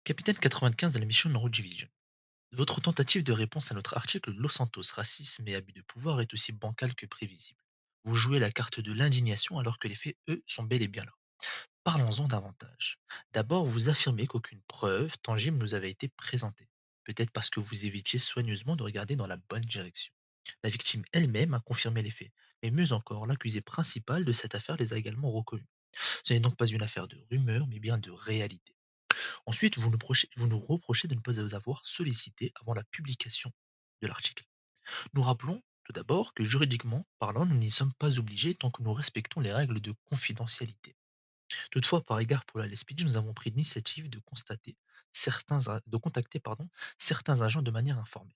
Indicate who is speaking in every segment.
Speaker 1: Capitaine 95 de la mission Nauru Division. Votre tentative de réponse à notre article Los Santos, racisme et abus de pouvoir est aussi bancale que prévisible. Vous jouez la carte de l'indignation alors que les faits, eux, sont bel et bien là. Parlons-en davantage. D'abord, vous affirmez qu'aucune preuve tangible nous avait été présentée. Peut-être parce que vous évitiez soigneusement de regarder dans la bonne direction. La victime elle-même a confirmé les faits. Mais mieux encore, l'accusé principal de cette affaire les a également reconnus. Ce n'est donc pas une affaire de rumeur, mais bien de réalité. Ensuite, vous nous reprochez de ne pas vous avoir sollicité avant la publication de l'article. Nous rappelons tout d'abord que juridiquement parlant, nous n'y sommes pas obligés tant que nous respectons les règles de confidentialité. Toutefois, par égard pour la LSPD, nous avons pris l'initiative de de contacter certains agents de manière informelle.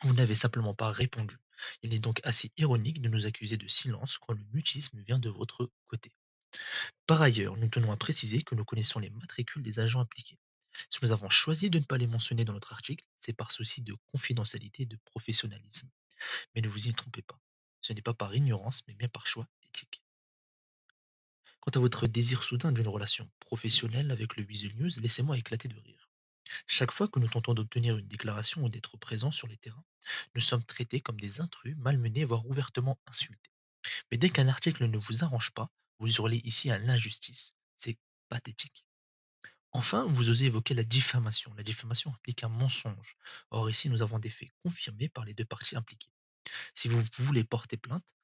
Speaker 1: Vous n'avez simplement pas répondu. Il est donc assez ironique de nous accuser de silence quand le mutisme vient de votre côté. Par ailleurs, nous tenons à préciser que nous connaissons les matricules des agents impliqués. Si nous avons choisi de ne pas les mentionner dans notre article, c'est par souci de confidentialité et de professionnalisme. Mais ne vous y trompez pas. Ce n'est pas par ignorance, mais bien par choix éthique. Quant à votre désir soudain d'une relation professionnelle avec le Weasel News, laissez-moi éclater de rire. Chaque fois que nous tentons d'obtenir une déclaration ou d'être présents sur les terrains, nous sommes traités comme des intrus, malmenés, voire ouvertement insultés. Mais dès qu'un article ne vous arrange pas, vous hurlez ici à l'injustice. C'est pathétique. Enfin, vous osez évoquer la diffamation. La diffamation implique un mensonge. Or, ici, nous avons des faits confirmés par les deux parties impliquées. Si vous voulez porter plainte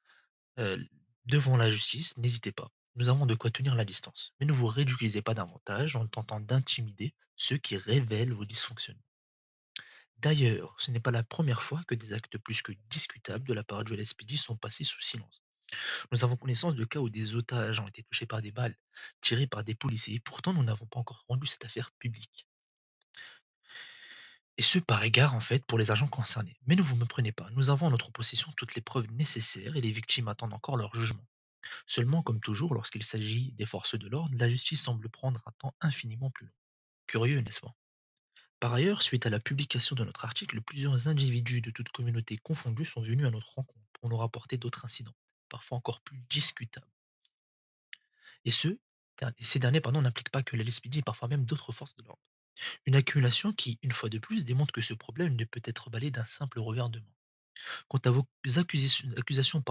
Speaker 1: euh, devant la justice, n'hésitez pas. Nous avons de quoi tenir la distance. Mais ne vous réduisez pas davantage en tentant d'intimider ceux qui révèlent vos dysfonctionnements. D'ailleurs, ce n'est pas la première fois que des actes plus que discutables de la part du LSPD sont passés sous silence. Nous avons connaissance de cas où des otages ont été touchés par des balles tirées par des policiers. Pourtant, nous n'avons pas encore rendu cette affaire publique. Et ce par égard en fait pour les agents concernés. Mais ne vous me prenez pas, nous avons en notre possession toutes les preuves nécessaires et les victimes attendent encore leur jugement. Seulement, comme toujours, lorsqu'il s'agit des forces de l'ordre, la justice semble prendre un temps infiniment plus long. Curieux, n'est-ce pas? Par ailleurs, suite à la publication de notre article, plusieurs individus de toutes communautés confondues sont venus à notre rencontre pour nous rapporter d'autres incidents, parfois encore plus discutables. Et ces derniers n'impliquent pas que la LSPD, parfois même d'autres forces de l'ordre. Une accumulation qui, une fois de plus, démontre que ce problème ne peut être balayé d'un simple revers de main. Quant à vos accusations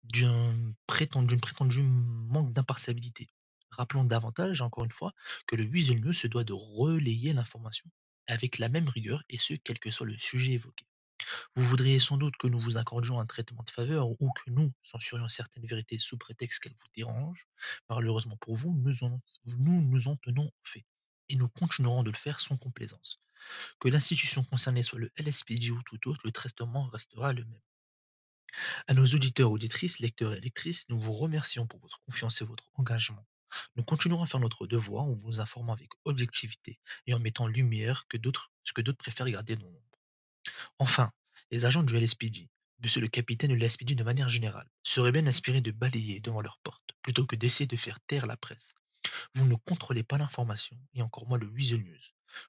Speaker 1: d'une prétendue manque d'impartialité, rappelons davantage, encore une fois, que le Weasel News se doit de relayer l'information avec la même rigueur, et ce, quel que soit le sujet évoqué. Vous voudriez sans doute que nous vous accordions un traitement de faveur ou que nous censurions certaines vérités sous prétexte qu'elles vous dérangent. Malheureusement pour vous, nous nous en tenons aux faits. Et nous continuerons de le faire sans complaisance. Que l'institution concernée soit le LSPD ou tout autre, le traitement restera le même. À nos auditeurs, auditrices, lecteurs et lectrices, nous vous remercions pour votre confiance et votre engagement. Nous continuerons à faire notre devoir en vous informant avec objectivité et en mettant en lumière ce que d'autres préfèrent garder dans l'ombre. Enfin, les agents du LSPD, monsieur le capitaine de l'LSPD de manière générale, seraient bien inspirés de balayer devant leur porte, plutôt que d'essayer de faire taire la presse. Vous ne contrôlez pas l'information, et encore moins le Weasel News.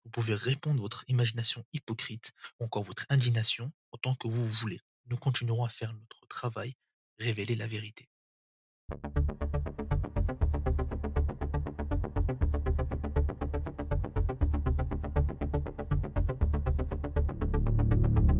Speaker 1: Vous pouvez répondre votre imagination hypocrite, ou encore votre indignation, autant que vous voulez. Nous continuerons à faire notre travail, révéler la vérité.